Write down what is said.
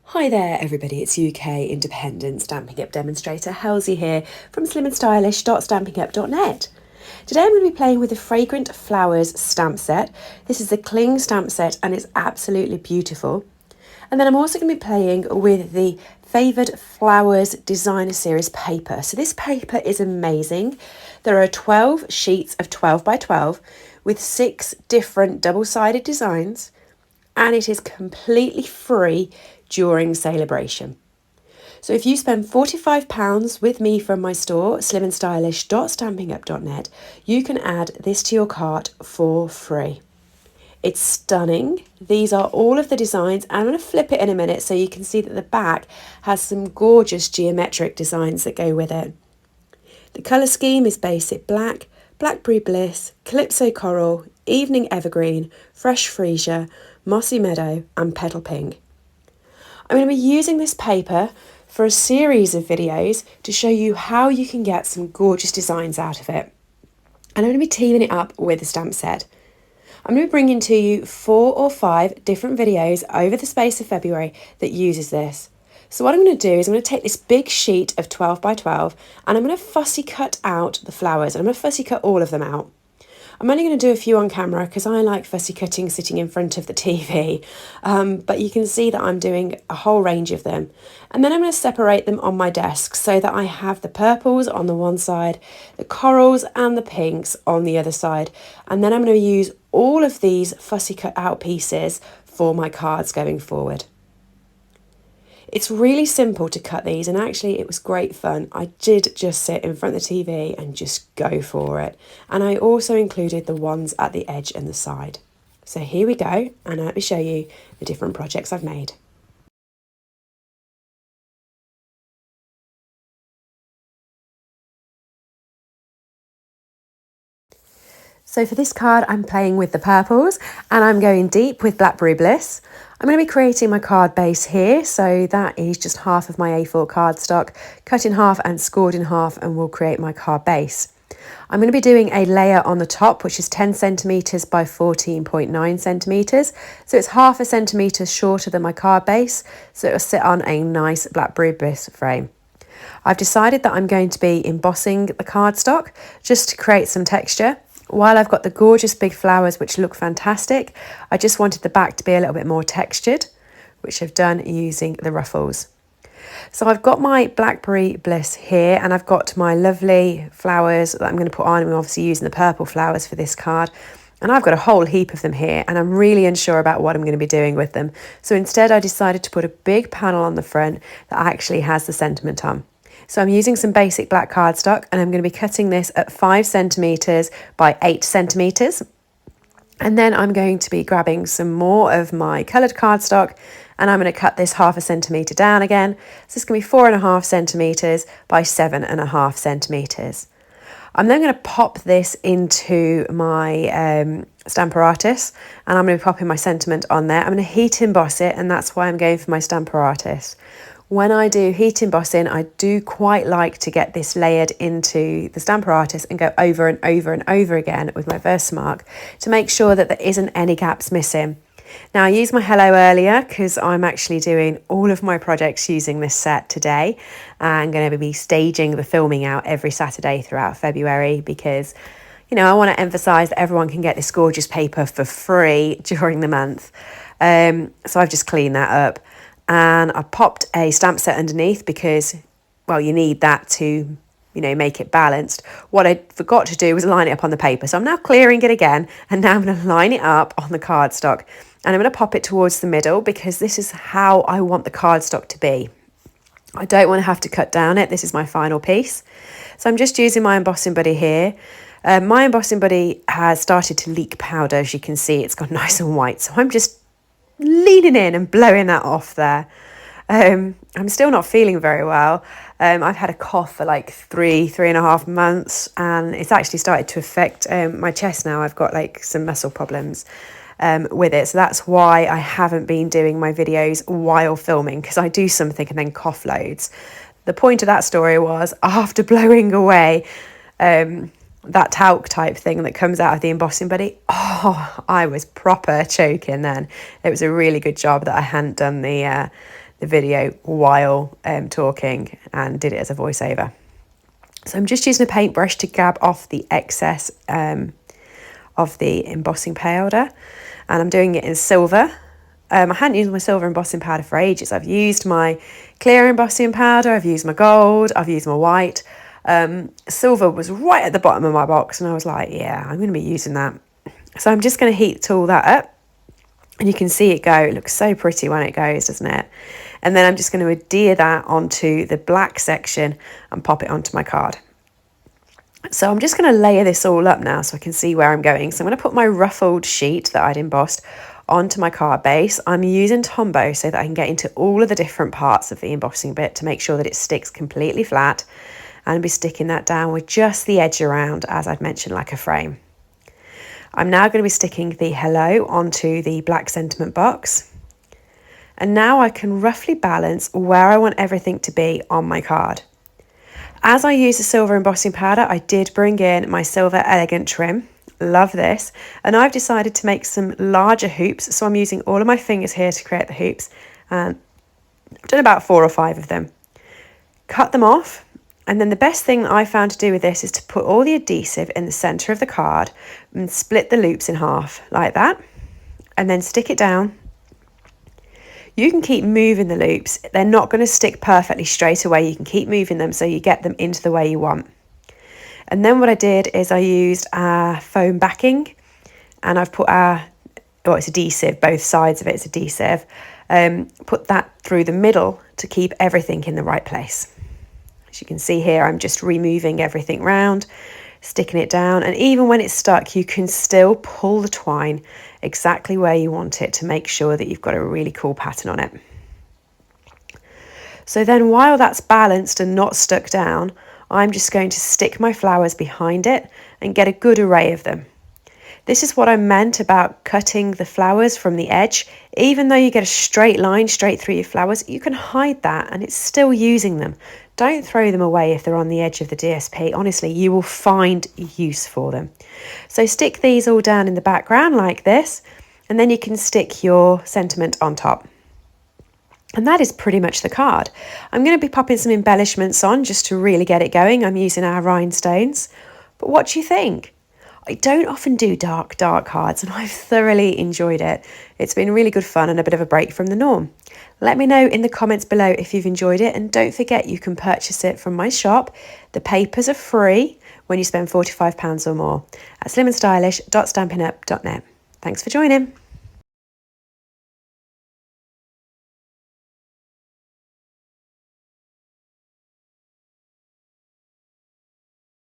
Hi there everybody, it's UK independent Stampin' Up demonstrator Helzie here from slimandstylish.stampinup.net. Today I'm going to be playing with the Fragrant Flowers stamp set. This is the cling stamp set and it's absolutely beautiful. And then I'm also going to be playing with the Favoured Flowers Designer Series paper. So this paper is amazing. There are 12 sheets of 12 by 12 with 6 different double-sided designs, and it is completely free during Sale-a-Bration. So if you spend £45 with me from my store, slimandstylish.stampinup.net, you can add this to your cart for free. It's stunning. These are all of the designs. I'm going to flip it in a minute so you can see that the back has some gorgeous geometric designs that go with it. The colour scheme is basic black, Blackberry Bliss, Calypso Coral, Evening Evergreen, Fresh Freesia, Mossy Meadow and Petal Pink. I'm going to be using this paper for a series of videos to show you how you can get some gorgeous designs out of it. And I'm going to be teaming it up with a stamp set. I'm going to be bringing to you 4 or 5 different videos over the space of February that uses this. So what I'm going to do is I'm going to take this big sheet of 12 by 12 and I'm going to fussy cut out the flowers, and I'm going to fussy cut all of them out. I'm only going to do a few on camera because I like fussy cutting sitting in front of the TV, but you can see that I'm doing a whole range of them. And then I'm going to separate them on my desk so that I have the purples on the one side, the corals and the pinks on the other side. And then I'm going to use all of these fussy cut out pieces for my cards going forward. It's really simple to cut these, and actually it was great fun. I did just sit in front of the TV and just go for it. And I also included the ones at the edge and the side. So here we go, and let me show you the different projects I've made. So for this card, I'm playing with the purples and I'm going deep with Blackberry Bliss. I'm going to be creating my card base here. So that is just half of my A4 cardstock, cut in half and scored in half, and will create my card base. I'm going to be doing a layer on the top, which is 10 centimetres by 14.9 centimetres. So it's half a centimetre shorter than my card base. So it will sit on a nice Blackberry Bliss frame. I've decided that I'm going to be embossing the cardstock just to create some texture. While I've got the gorgeous big flowers which look fantastic, I just wanted the back to be a little bit more textured, which I've done using the ruffles. So I've got my Blackberry Bliss here, and I've got my lovely flowers that I'm going to put on. I'm obviously using the purple flowers for this card. And I've got a whole heap of them here, and I'm really unsure about what I'm going to be doing with them. So instead I decided to put a big panel on the front that actually has the sentiment on. So I'm using some basic black cardstock, and I'm going to be cutting this at 5 centimetres by 8 centimetres. And then I'm going to be grabbing some more of my coloured cardstock, and I'm going to cut this half a centimetre down again. So it's going to be 4.5 centimetres by 7.5 centimetres. I'm then going to pop this into my Stamparatus, and I'm going to be popping my sentiment on there. I'm going to heat emboss it, and that's why I'm going for my Stamparatus. When I do heat embossing, I do quite like to get this layered into the Stamparatus and go over and over and over again with my Versamark to make sure that there isn't any gaps missing. Now I used my hello earlier because I'm actually doing all of my projects using this set today. I'm going to be staging the filming out every Saturday throughout February because, you know, I want to emphasise that everyone can get this gorgeous paper for free during the month. So I've just cleaned that up. And I popped a stamp set underneath because, well, you need that to, you know, make it balanced. What I forgot to do was line it up on the paper. So I'm now clearing it again, and now I'm going to line it up on the cardstock. And I'm going to pop it towards the middle because this is how I want the cardstock to be. I don't want to have to cut down it. This is my final piece. So I'm just using my embossing buddy here. My embossing buddy has started to leak powder. As you can see, it's gone nice and white. So I'm just leaning in and blowing that off there. I'm still not feeling very well. I've had a cough for like 3.5 months, and it's actually started to affect my chest now. I've got like some muscle problems with it. So that's why I haven't been doing my videos while filming, because I do something and then cough loads. The point of that story was after blowing away that talc type thing that comes out of the embossing buddy, I was proper choking then. It was a really good job that I hadn't done the the video while talking and did it as a voiceover. So I'm just using a paintbrush to grab off the excess of the embossing powder, and I'm doing it in silver. I hadn't used my silver embossing powder for ages. I've used my clear embossing powder, I've used my gold, I've used my white. Silver was right at the bottom of my box, and I was like, yeah, I'm going to be using that. So I'm just going to heat all that up, and you can see it go. It looks so pretty when it goes, doesn't it? And then I'm just going to adhere that onto the black section and pop it onto my card. So I'm just going to layer this all up now so I can see where I'm going. So I'm going to put my ruffled sheet that I'd embossed onto my card base. I'm using Tombow so that I can get into all of the different parts of the embossing bit to make sure that it sticks completely flat, and I'll be sticking that down with just the edge around, as I'd mentioned, like a frame. I'm now going to be sticking the hello onto the black sentiment box, and now I can roughly balance where I want everything to be on my card. As I use the silver embossing powder, I did bring in my silver elegant trim. Love this. And I've decided to make some larger hoops, so I'm using all of my fingers here to create the hoops, and I've done about 4 or 5 of them. Cut them off, and then the best thing that I found to do with this is to put all the adhesive in the centre of the card and split the loops in half like that, and then stick it down. You can keep moving the loops. They're not going to stick perfectly straight away. You can keep moving them so you get them into the way you want. And then what I did is I used our foam backing, and I've put it's adhesive, both sides of it is adhesive. Put that through the middle to keep everything in the right place. As you can see here, I'm just removing everything round, sticking it down, and even when it's stuck, you can still pull the twine exactly where you want it to make sure that you've got a really cool pattern on it. So then while that's balanced and not stuck down, I'm just going to stick my flowers behind it and get a good array of them. This is what I meant about cutting the flowers from the edge. Even though you get a straight line straight through your flowers, you can hide that and it's still using them. Don't throw them away if they're on the edge of the DSP. Honestly, you will find use for them. So stick these all down in the background like this, and then you can stick your sentiment on top. And that is pretty much the card. I'm going to be popping some embellishments on just to really get it going. I'm using our rhinestones. But what do you think? I don't often do dark cards, and I've thoroughly enjoyed it. It's been really good fun and a bit of a break from the norm. Let me know in the comments below if you've enjoyed it, and don't forget you can purchase it from my shop. The papers are free when you spend £45 or more at slimandstylish.stampinup.net. Thanks for joining.